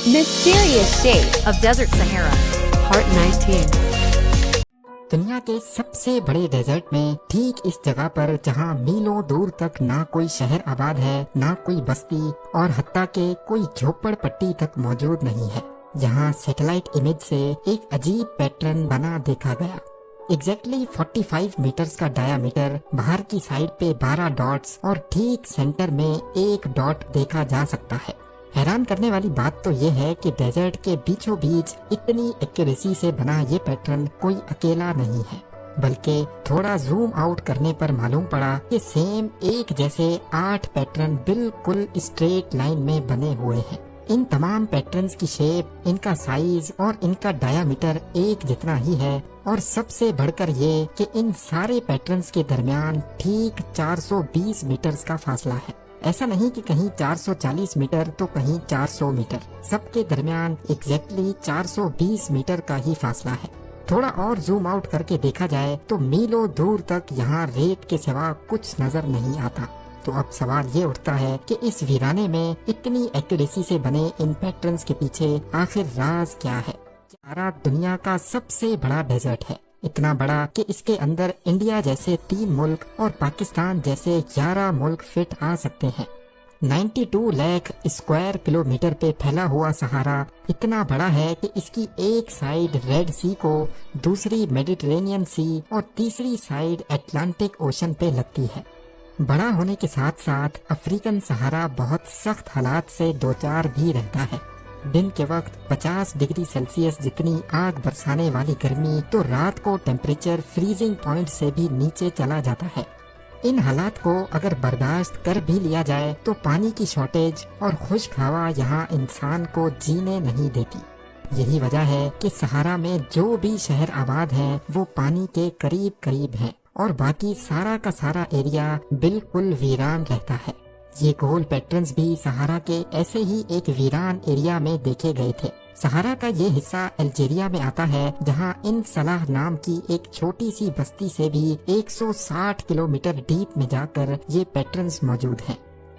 Mysterious state of Desert Sahara. Part 19. دنیا کے سب سے بڑے ڈیزرٹ میں ٹھیک اس جگہ پر جہاں میلوں دور تک نہ کوئی شہر آباد ہے، نہ کوئی بستی، اور حتیٰ کہ کوئی جھوپڑ پٹی تک موجود نہیں ہے، یہاں سیٹلائٹ امیج سے ایک عجیب پیٹرن بنا دیکھا گیا۔ ایگزیکٹلی 45 میٹرز کا ڈایا میٹر، باہر کی سائڈ پہ 12 ڈاٹس اور ٹھیک سینٹر میں ایک ڈاٹ دیکھا جا سکتا ہے۔ حیران کرنے والی بات تو یہ ہے کہ ڈیزرٹ کے بیچوں بیچ اتنی ایکوریسی سے بنا یہ پیٹرن کوئی اکیلا نہیں ہے، بلکہ تھوڑا زوم آؤٹ کرنے پر معلوم پڑا کہ سیم ایک جیسے 8 پیٹرن بالکل اسٹریٹ لائن میں بنے ہوئے ہیں۔ ان تمام پیٹرنز کی شیپ، ان کا سائز اور ان کا ڈایا میٹر ایک جتنا ہی ہے، اور سب سے بڑھ کر یہ کہ ان سارے پیٹرنز کے درمیان ٹھیک 420 میٹرز کا فاصلہ ہے۔ ایسا نہیں کہ کہیں 440 میٹر تو کہیں 400 میٹر، سب کے درمیان ایگزیکٹلی 420 میٹر کا ہی فاصلہ ہے۔ تھوڑا اور زوم آؤٹ کر کے دیکھا جائے تو میلوں دور تک یہاں ریت کے سوا کچھ نظر نہیں آتا۔ تو اب سوال یہ اٹھتا ہے کہ اس ویرانے میں اتنی ایکوریسی سے بنے ان پیٹرنز کے پیچھے آخر راز کیا ہے؟ سہارا دنیا کا سب سے بڑا ڈیزرٹ ہے، اتنا بڑا کہ اس کے اندر انڈیا جیسے 3 ملک اور پاکستان جیسے 11 ملک فٹ آ سکتے ہیں۔ 92 لاکھ اسکوائر کلومیٹر پہ پھیلا ہوا سہارا اتنا بڑا ہے کہ اس کی ایک سائیڈ ریڈ سی کو، دوسری میڈیٹرینین سی اور تیسری سائیڈ اٹلانٹک اوشن پہ لگتی ہے۔ بڑا ہونے کے ساتھ ساتھ افریقن سہارا بہت سخت حالات سے دوچار بھی رہتا ہے۔ دن کے وقت 50 ڈگری سیلسیس جتنی آگ برسانے والی گرمی تو رات کو ٹیمپریچر فریزنگ پوائنٹ سے بھی نیچے چلا جاتا ہے۔ ان حالات کو اگر برداشت کر بھی لیا جائے تو پانی کی شارٹیج اور خشک ہوا یہاں انسان کو جینے نہیں دیتی۔ یہی وجہ ہے کہ سہارا میں جو بھی شہر آباد ہیں وہ پانی کے قریب قریب ہیں، اور باقی سارا کا سارا ایریا بالکل ویران رہتا ہے۔ یہ گول پیٹرنز بھی سہارا کے ایسے ہی ایک ویران ایریا میں دیکھے گئے تھے۔ سہارا کا یہ حصہ الجیریا میں آتا ہے، جہاں ان صلاح نام کی ایک چھوٹی سی بستی سے بھی 160 کلومیٹر ڈیپ میں جا کر یہ پیٹرنز موجود ہیں۔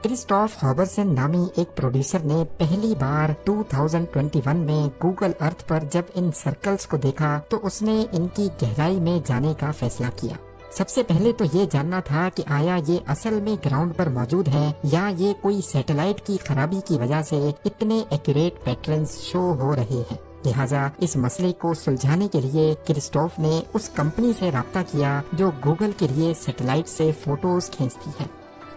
کرسٹوف ہابرسن نامی ایک پروڈیوسر نے پہلی بار 2021 میں گوگل ارتھ پر جب ان سرکلز کو دیکھا تو اس نے ان کی گہرائی میں جانے کا فیصلہ کیا۔ سب سے پہلے تو یہ جاننا تھا کہ آیا یہ اصل میں گراؤنڈ پر موجود ہیں یا یہ کوئی سیٹلائٹ کی خرابی کی وجہ سے اتنے ایکوریٹ پیٹرنز شو ہو رہے ہیں۔ لہٰذا اس مسئلے کو سلجھانے کے لیے کرسٹوف نے اس کمپنی سے رابطہ کیا جو گوگل کے لیے سیٹلائٹ سے فوٹوز کھینچتی ہے۔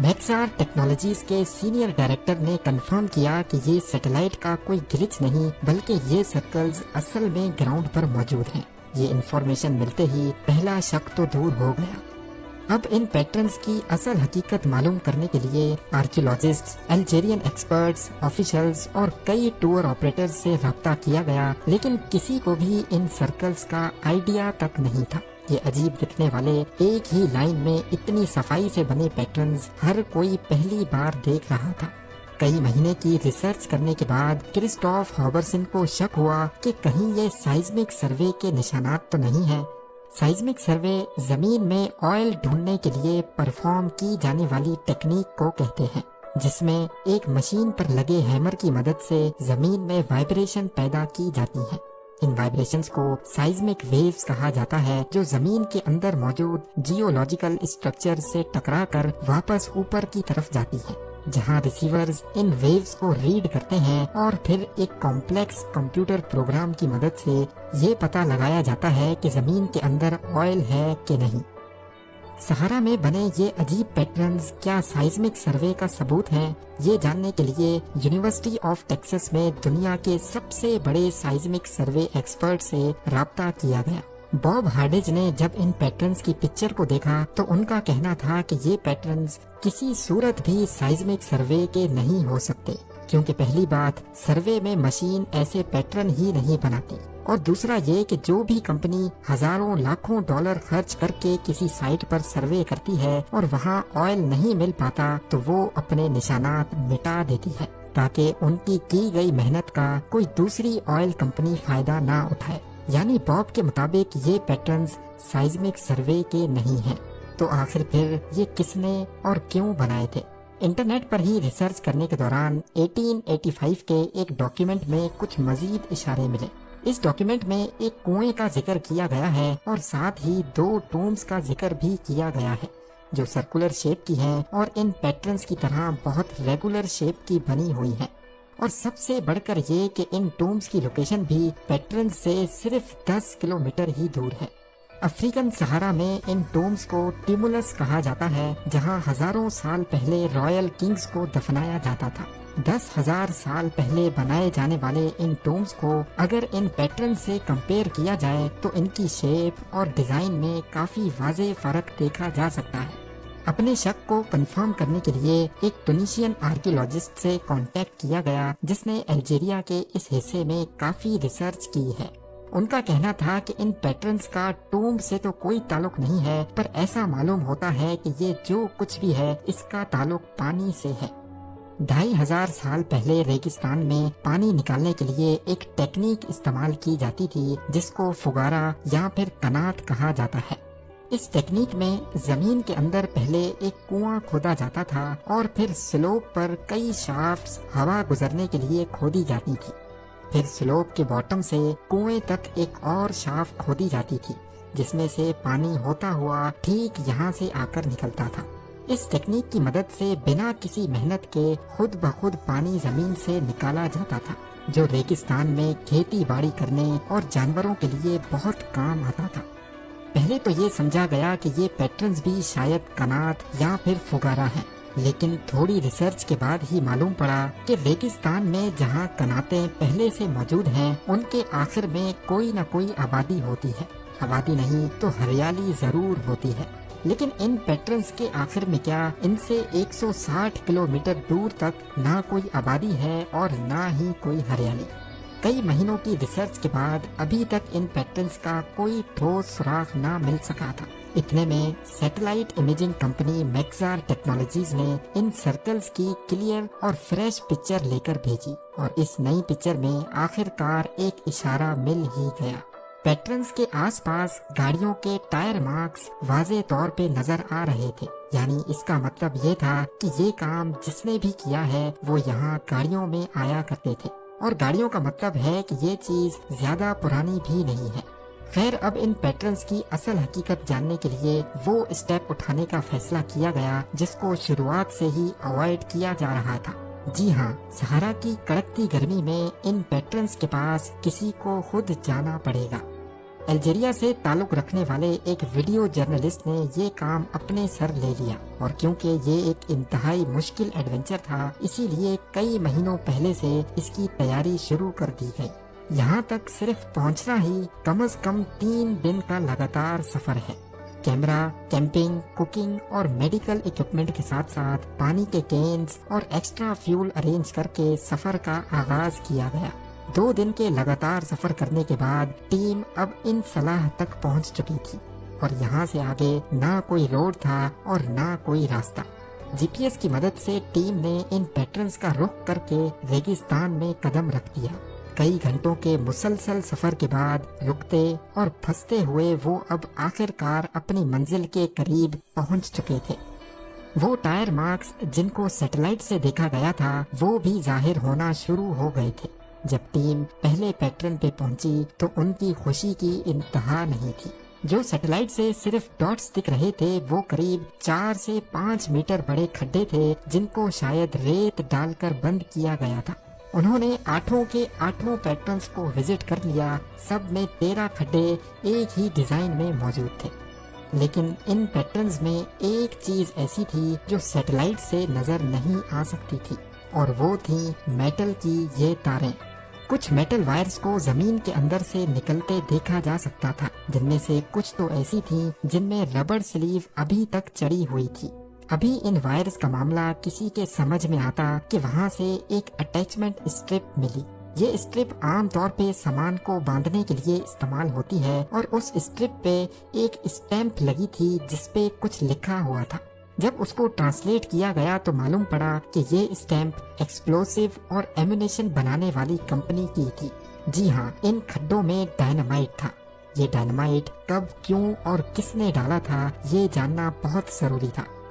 میکسار ٹیکنالوجیز کے سینئر ڈائریکٹر نے کنفرم کیا کہ یہ سیٹلائٹ کا کوئی گلچ نہیں، بلکہ یہ سرکلز اصل میں گراؤنڈ پر موجود ہیں۔ یہ انفارمیشن ملتے ہی پہلا شک تو دور ہو گیا۔ اب ان پیٹرنز کی اصل حقیقت معلوم کرنے کے لیے آرکیولوجسٹ، الجیرین ایکسپرٹس، آفیشلز اور کئی ٹور آپریٹرز سے رابطہ کیا گیا، لیکن کسی کو بھی ان سرکلز کا آئیڈیا تک نہیں تھا۔ یہ عجیب دکھنے والے ایک ہی لائن میں اتنی صفائی سے بنے پیٹرنز ہر کوئی پہلی بار دیکھ رہا تھا۔ کئی مہینے کی ریسرچ کرنے کے بعد کرسٹوف ہابرسن کو شک ہوا کہ کہیں یہ سائزمک سروے کے نشانات تو نہیں ہیں۔ سائزمک سروے زمین میں آئل ڈھونڈنے کے لیے پرفارم کی جانے والی ٹیکنیک کو کہتے ہیں، جس میں ایک مشین پر لگے ہیمر کی مدد سے زمین میں وائبریشن پیدا کی جاتی ہیں۔ ان وائبریشنز کو سائزمک ویوز کہا جاتا ہے، جو زمین کے اندر موجود جیولوجیکل اسٹرکچر سے ٹکرا کر واپس اوپر کی طرف جاتی ہیں، جہاں ریسیورز ان ویوز کو ریڈ کرتے ہیں اور پھر ایک کمپلیکس کمپیوٹر پروگرام کی مدد سے یہ پتہ لگایا جاتا ہے کہ زمین کے اندر آئل ہے کہ نہیں۔ سہارا میں بنے یہ عجیب پیٹرنز کیا سائزمک سروے کا ثبوت ہیں؟ یہ جاننے کے لیے یونیورسٹی آف ٹیکساس میں دنیا کے سب سے بڑے سائزمک سروے ایکسپرٹ سے رابطہ کیا گیا۔ باب ہارڈیج نے جب ان پیٹرنز کی پکچر کو دیکھا تو ان کا کہنا تھا کہ یہ پیٹرنز کسی صورت بھی سائزمک سروے کے نہیں ہو سکتے، کیونکہ پہلی بات سروے میں مشین ایسے پیٹرن ہی نہیں بناتی، اور دوسرا یہ کہ جو بھی کمپنی ہزاروں لاکھوں ڈالر خرچ کر کے کسی سائٹ پر سروے کرتی ہے اور وہاں آئل نہیں مل پاتا تو وہ اپنے نشانات مٹا دیتی ہے، تاکہ ان کی گئی محنت کا کوئی دوسری آئل کمپنی فائدہ نہ اٹھائے۔ یعنی باب کے مطابق یہ پیٹرنز سائزمک سروے کے نہیں ہیں۔ تو آخر پھر یہ کس نے اور کیوں بنائے تھے؟ انٹرنیٹ پر ہی ریسرچ کرنے کے دوران 1885 کے ایک ڈاکیومنٹ میں کچھ مزید اشارے ملے۔ اس ڈاکیومنٹ میں ایک کنویں کا ذکر کیا گیا ہے اور ساتھ ہی 2 ٹومز کا ذکر بھی کیا گیا ہے جو سرکولر شیپ کی ہیں اور ان پیٹرنز کی طرح بہت ریگولر شیپ کی بنی ہوئی ہیں، اور سب سے بڑھ کر یہ کہ ان ٹومز کی لوکیشن بھی پیٹرنز سے صرف 10 کلومیٹر ہی دور ہے۔ افریقن صحارا میں ان ٹومز کو ٹیمولس کہا جاتا ہے، جہاں ہزاروں سال پہلے رائل کنگز کو دفنایا جاتا تھا۔ 10,000 سال پہلے بنائے جانے والے ان ٹومز کو اگر ان پیٹرن سے کمپیئر کیا جائے تو ان کی شیپ اور ڈیزائن میں کافی واضح فرق دیکھا جا سکتا ہے۔ اپنے شک کو کنفرم کرنے کے لیے ایک ٹونیشین آرکیولوجسٹ سے کانٹیکٹ کیا گیا جس نے الجیریا کے اس حصے میں کافی ریسرچ کی ہے۔ ان کا کہنا تھا کہ ان پیٹرنز کا ٹومب سے تو کوئی تعلق نہیں ہے، پر ایسا معلوم ہوتا ہے کہ یہ جو کچھ بھی ہے اس کا تعلق پانی سے ہے۔ 2,500 سال پہلے ریگستان میں پانی نکالنے کے لیے ایک ٹیکنیک استعمال کی جاتی تھی جس کو فگارا یا پھر کنات کہا جاتا ہے۔ اس ٹیکنیک میں زمین کے اندر پہلے ایک کنواں کھودا جاتا تھا اور پھر سلوپ پر کئی شافٹس ہوا گزرنے کے لیے کھودی جاتی تھی، پھر سلوپ کے باٹم سے کنویں تک ایک اور شافٹ کھودی جاتی تھی جس میں سے پانی ہوتا ہوا ٹھیک یہاں سے آ کر نکلتا تھا۔ اس ٹیکنیک کی مدد سے بنا کسی محنت کے خود بخود پانی زمین سے نکالا جاتا تھا، جو ریگستان میں کھیتی باڑی کرنے اور جانوروں کے لیے بہت کام آتا تھا۔ پہلے تو یہ سمجھا گیا کہ یہ پیٹرنز بھی شاید کنات یا پھر فگارا ہیں، لیکن تھوڑی ریسرچ کے بعد ہی معلوم پڑا کہ ریگستان میں جہاں کناتیں پہلے سے موجود ہیں ان کے آخر میں کوئی نہ کوئی آبادی ہوتی ہے، آبادی نہیں تو ہریالی ضرور ہوتی ہے، لیکن ان پیٹرنز کے آخر میں کیا ان سے 160 کلومیٹر دور تک نہ کوئی آبادی ہے اور نہ ہی کوئی ہریالی۔ کئی مہینوں کی ریسرچ کے بعد ابھی تک ان پیٹرنز کا کوئی ٹھوس سراغ نہ مل سکا تھا۔ اتنے میں سیٹلائٹ امیجنگ کمپنی میکزار ٹیکنالوجیز نے ان سرکلز کی کلیئر اور فریش پکچر لے کر بھیجی، اور اس نئی پکچر میں آخر کار ایک اشارہ مل ہی گیا۔ پیٹرنز کے آس پاس گاڑیوں کے ٹائر مارکس واضح طور پہ نظر آ رہے تھے، یعنی اس کا مطلب یہ تھا کہ یہ کام جس نے بھی کیا ہے وہ یہاں گاڑیوں میں آیا کرتے تھے، اور گاڑیوں کا مطلب ہے کہ یہ چیز زیادہ پرانی بھی نہیں ہے۔ خیر، اب ان پیٹرنز کی اصل حقیقت جاننے کے لیے وہ اسٹیپ اٹھانے کا فیصلہ کیا گیا جس کو شروعات سے ہی اوائڈ کیا جا رہا تھا۔ جی ہاں، صحرا کی کڑکتی گرمی میں ان پیٹرنز کے پاس کسی کو خود جانا پڑے گا۔ الجیریا سے تعلق رکھنے والے ایک ویڈیو جرنلسٹ نے یہ کام اپنے سر لے لیا، اور کیونکہ یہ ایک انتہائی مشکل ایڈونچر تھا اسی لیے کئی مہینوں پہلے سے اس کی تیاری شروع کر دی گئی۔ یہاں تک صرف پہنچنا ہی کم از کم 3 دن کا لگاتار سفر ہے۔ کیمرہ، کیمپنگ، کوکنگ اور میڈیکل ایکوپمنٹ کے ساتھ ساتھ پانی کے کینز اور ایکسٹرا فیول ارینج کر کے سفر کا آغاز کیا گیا۔ 2 دن کے لگاتار سفر کرنے کے بعد ٹیم اب ان صلاح تک پہنچ چکی تھی، اور یہاں سے آگے نہ کوئی روڈ تھا اور نہ کوئی راستہ۔ جی پی ایس کی مدد سے ٹیم نے ان پیٹرنز کا رخ کر کے ریگستان میں قدم رکھ دیا۔ کئی گھنٹوں کے مسلسل سفر کے بعد رکتے اور پھنستے ہوئے وہ اب آخر کار اپنی منزل کے قریب پہنچ چکے تھے۔ وہ ٹائر مارکس جن کو سیٹلائٹ سے دیکھا گیا تھا وہ بھی ظاہر ہونا شروع ہو گئے تھے۔ جب ٹیم پہلے پیٹرن پہ پہنچی تو ان کی خوشی کی انتہا نہیں تھی۔ جو سیٹلائٹ سے صرف ڈاٹس دکھ رہے تھے وہ قریب 4 سے 5 میٹر بڑے کھڈے تھے جن کو شاید ریت ڈال کر بند کیا گیا تھا۔ انہوں نے 8 کے 8 پیٹرنز کو وزٹ کر لیا۔ سب میں 13 کھڈے ایک ہی ڈیزائن میں موجود تھے، لیکن ان پیٹرنز میں ایک چیز ایسی تھی جو سیٹلائٹ سے نظر نہیں آ سکتی تھی، اور وہ تھی میٹل کی یہ تاریں۔ کچھ میٹل وائرز کو زمین کے اندر سے نکلتے دیکھا جا سکتا تھا، جن میں سے کچھ تو ایسی تھیں جن میں ربڑ سلیو ابھی تک چڑی ہوئی تھی۔ ابھی ان وائرز کا معاملہ کسی کے سمجھ میں آتا کہ وہاں سے ایک اٹیچمنٹ اسٹرپ ملی۔ یہ اسٹرپ عام طور پہ سامان کو باندھنے کے لیے استعمال ہوتی ہے، اور اس اسٹرپ پہ ایک اسٹیمپ لگی تھی جس پہ کچھ لکھا ہوا تھا۔ جب اس کو ٹرانسلیٹ کیا گیا تو معلوم پڑا کہ یہ اسٹیمپ ایکسپلوسیو اور ایمونیشن بنانے والی کمپنی کی تھی۔ جی ہاں، ان کھڈوں میں ڈائنامائٹ تھا۔ یہ ڈائنامائٹ کب، کیوں اور کس نے ڈالا تھا یہ جاننا بہت ضروری تھا۔